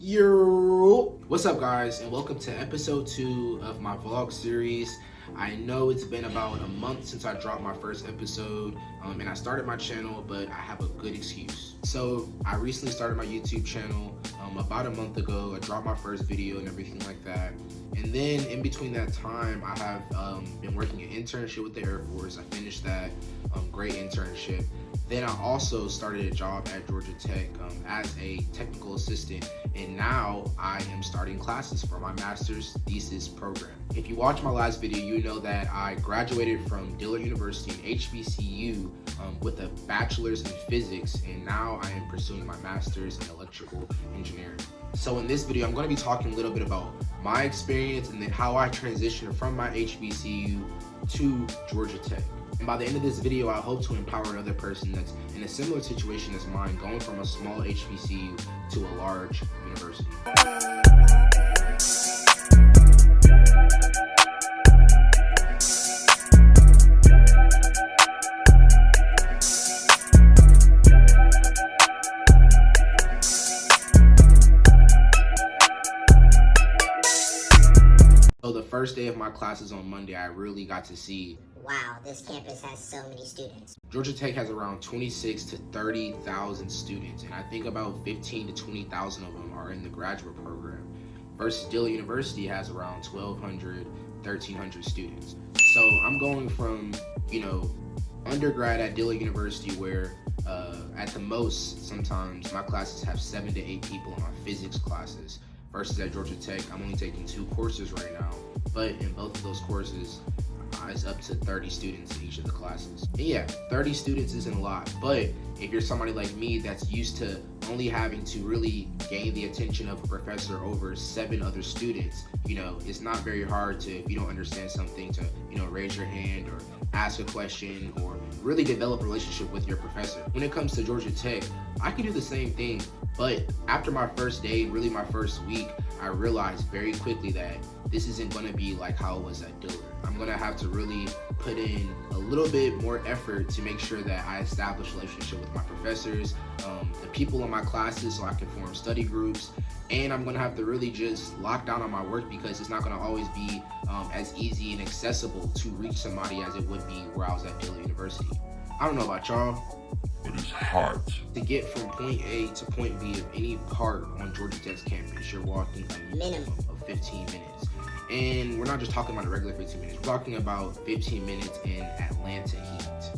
Yo! What's up, guys, and welcome to episode 2 of my vlog series. I know it's been about a month since I dropped my first episode, and I started my channel, but I have a good excuse. So I recently started my YouTube channel about a month ago. I dropped my first video and everything like that. And then in between that time, I have been working an internship with the Air Force. I finished that great internship. Then I also started a job at Georgia Tech as a technical assistant, and now I am starting classes for my master's thesis program. If you watched my last video, you know that I graduated from Dillard University in HBCU with a bachelor's in physics, and now I am pursuing my master's in electrical engineering. So in this video, I'm going to be talking a little bit about my experience and then how I transitioned from my HBCU to Georgia Tech. And by the end of this video, I hope to empower another person that's in a similar situation as mine, going from a small HBCU to a large university. So the first day of my classes on Monday, I really got to see, wow, this campus has so many students. Georgia Tech has around 26 to 30,000 students, and I think about 15 to 20,000 of them are in the graduate program, versus Dillard University has around 1,200, 1,300 students. So I'm going from, undergrad at Dillard University where at the most, sometimes my classes have 7 to 8 people in my physics classes, versus at Georgia Tech, I'm only taking 2 courses right now, but in both of those courses, it's up to 30 students in each of the classes. And yeah, 30 students isn't a lot, but if you're somebody like me that's used to only having to really gain the attention of a professor over 7 other students, it's not very hard to, if you don't understand something, to, raise your hand or ask a question or really develop a relationship with your professor. When it comes to Georgia Tech, I can do the same thing, but after my first day, really my first week, I realized very quickly that this isn't going to be like how it was at Dillard. I'm going to have to really put in a little bit more effort to make sure that I establish a relationship with my professors, the people in my classes, so I can form study groups, and I'm going to have to really just lock down on my work because it's not going to always be as easy and accessible to reach somebody as it would be where I was at Dillard University. I don't know about y'all, but it's hard. To get from point A to point B of any part on Georgia Tech's campus, you're walking a minimum of 15 minutes. And we're not just talking about a regular 15 minutes, we're talking about 15 minutes in Atlanta heat.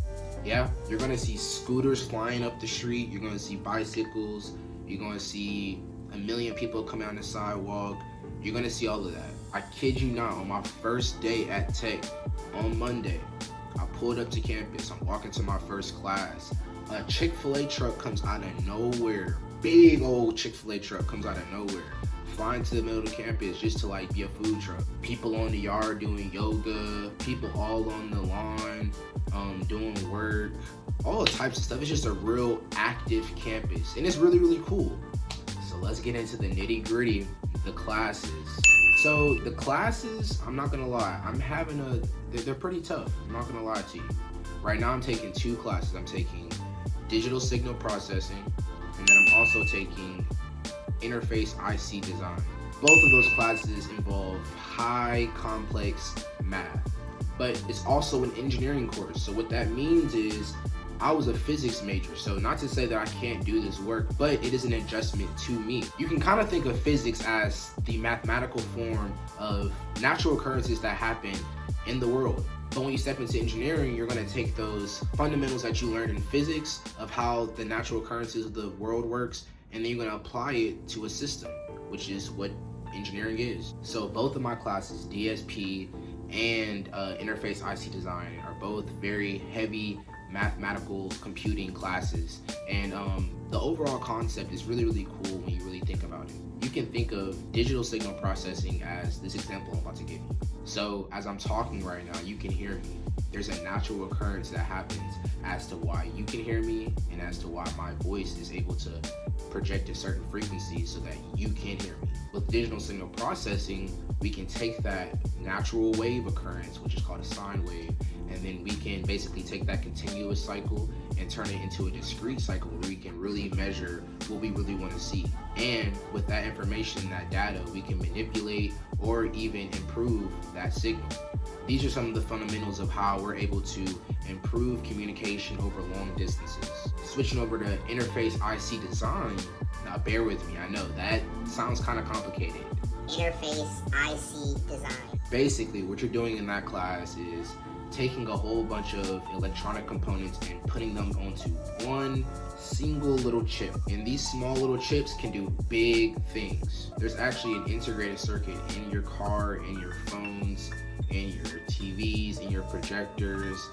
Yeah, you're gonna see scooters flying up the street, you're gonna see bicycles, you're gonna see a million people coming on the sidewalk, you're gonna see all of that. I kid you not, on my first day at Tech, on Monday, I pulled up to campus, I'm walking to my first class. A Chick-fil-A truck comes out of nowhere. Big old Chick-fil-A truck comes out of nowhere, flying to the middle of the campus just to be a food truck. People on the yard doing yoga, people all on the lawn doing work, all types of stuff. It's just a real active campus, and it's really, really cool. So let's get into the nitty-gritty, the classes. So the classes, I'm not gonna lie, they're pretty tough. I'm not gonna lie to you. Right now I'm taking 2 classes. I'm taking digital signal processing, and then I'm also taking interface IC design. Both of those classes involve high complex math, but it's also an engineering course. So what that means is I was a physics major, so not to say that I can't do this work, but it is an adjustment to me. You can kind of think of physics as the mathematical form of natural occurrences that happen in the world. But when you step into engineering, you're going to take those fundamentals that you learned in physics of how the natural occurrences of the world works, and then you're going to apply it to a system, which is what engineering is. So both of my classes, DSP and interface IC design, are both very heavy mathematical computing classes, and the overall concept is really, really cool when you really think about it. You can think of digital signal processing as this example I'm about to give you. So as I'm talking right now, you can hear me. There's a natural occurrence that happens as to why you can hear me and as to why my voice is able to project a certain frequency so that you can hear me. With digital signal processing, we can take that natural wave occurrence, which is called a sine wave, and then we can basically take that continuous cycle and turn it into a discrete cycle where we can really measure what we really want to see. And with that information, that data, we can manipulate or even improve that signal. These are some of the fundamentals of how we're able to improve communication over long distances. Switching over to interface IC design, now bear with me, I know that sounds kind of complicated. Interface IC design. Basically, what you're doing in that class is taking a whole bunch of electronic components and putting them onto one single little chip. And these small little chips can do big things. There's actually an integrated circuit in your car, in your phones, in your TVs, in your projectors,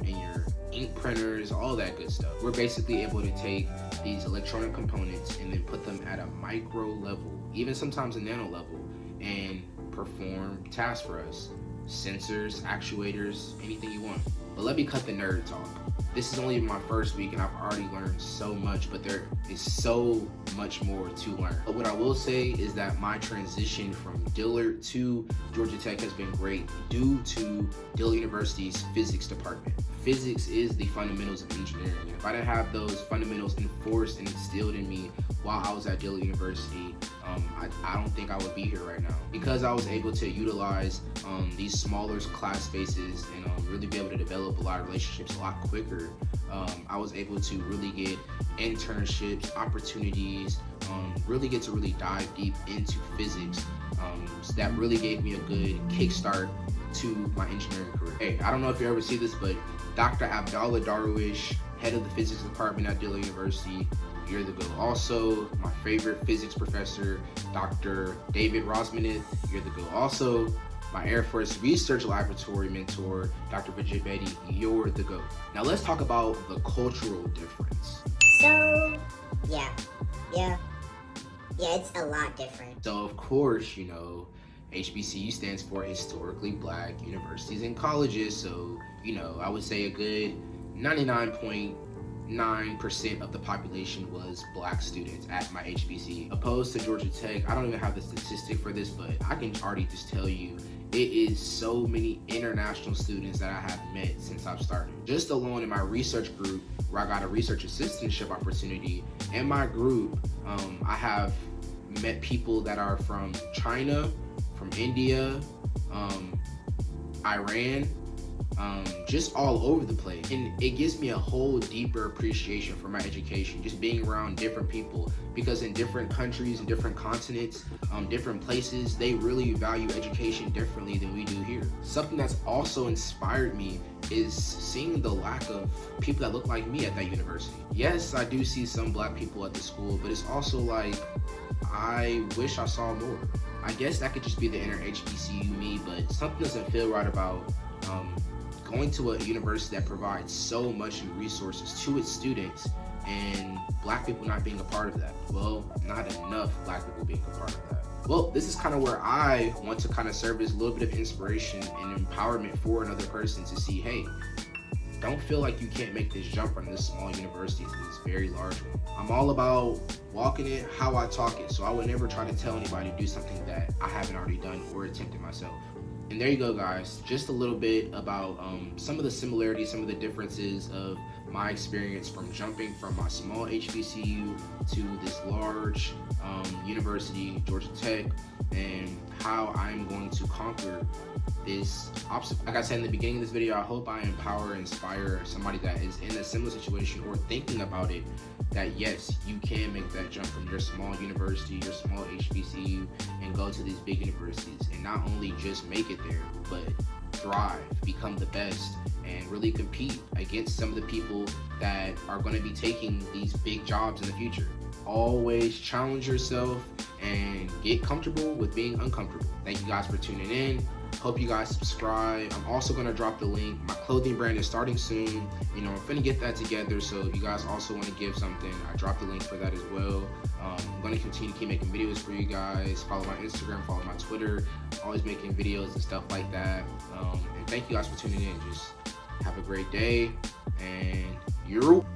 in your ink printers, all that good stuff. We're basically able to take these electronic components and then put them at a micro level, even sometimes a nano level, and perform tasks for us. Sensors, actuators, anything you want. But let me cut the nerd talk. This is only my first week and I've already learned so much, but there is so much more to learn. But what I will say is that my transition from Dillard to Georgia Tech has been great due to Dillard University's physics department. Physics is the fundamentals of engineering. And if I didn't have those fundamentals enforced and instilled in me while I was at Dillard University, I don't think I would be here right now. Because I was able to utilize these smaller class spaces and really be able to develop a lot of relationships a lot quicker, I was able to really get internships, opportunities, really get to really dive deep into physics. So that really gave me a good kickstart to my engineering career. Hey, I don't know if you ever see this, but Dr. Abdallah Darwish, head of the physics department at Dillard University, you're the GOAT. Also, my favorite physics professor, Dr. David Rosmanith, you're the GOAT. Also, my Air Force Research Laboratory mentor, Dr. Vijay Bedi, you're the GOAT. Now let's talk about the cultural difference. So, yeah, it's a lot different. So of course, HBCU stands for Historically Black Universities and Colleges. So, I would say a good 99.9% of the population was black students at my HBCU. Opposed to Georgia Tech, I don't even have the statistic for this, but I can already just tell you it is so many international students that I have met since I've started. Just alone in my research group, where I got a research assistantship opportunity, in my group, I have met people that are from China, from India, Iran, just all over the place. And it gives me a whole deeper appreciation for my education, just being around different people, because in different countries and different continents, different places, they really value education differently than we do here. Something that's also inspired me is seeing the lack of people that look like me at that university. Yes, I do see some black people at the school, but it's also like, I wish I saw more. I guess that could just be the inner HBCU me, but something doesn't feel right about going to a university that provides so much in resources to its students and black people not being a part of that. Well, not enough black people being a part of that. Well, this is kind of where I want to kind of serve as a little bit of inspiration and empowerment for another person to see, hey, don't feel like you can't make this jump from this small university to this very large one. I'm all about walking it how I talk it, so I would never try to tell anybody to do something that I haven't already done or attempted myself. And there you go, guys. Just a little bit about some of the similarities, some of the differences of my experience from jumping from my small HBCU to this large university, Georgia Tech, and how I'm going to conquer this obstacle. Like I said in the beginning of this video, I hope I empower and inspire somebody that is in a similar situation or thinking about it, that yes, you can make that jump from your small university, your small HBCU, and go to these big universities, and not only just make it there, but thrive, become the best, and really compete against some of the people that are going to be taking these big jobs in the future. Always challenge yourself and get comfortable with being uncomfortable. Thank you guys for tuning in. Hope you guys subscribe. I'm also going to drop the link. My clothing brand is starting soon. I'm going to get that together. So if you guys also want to give something, I dropped the link for that as well. I'm going to continue to keep making videos for you guys. Follow my Instagram, follow my Twitter. Always making videos and stuff like that. And thank you guys for tuning in. Just have a great day. And you're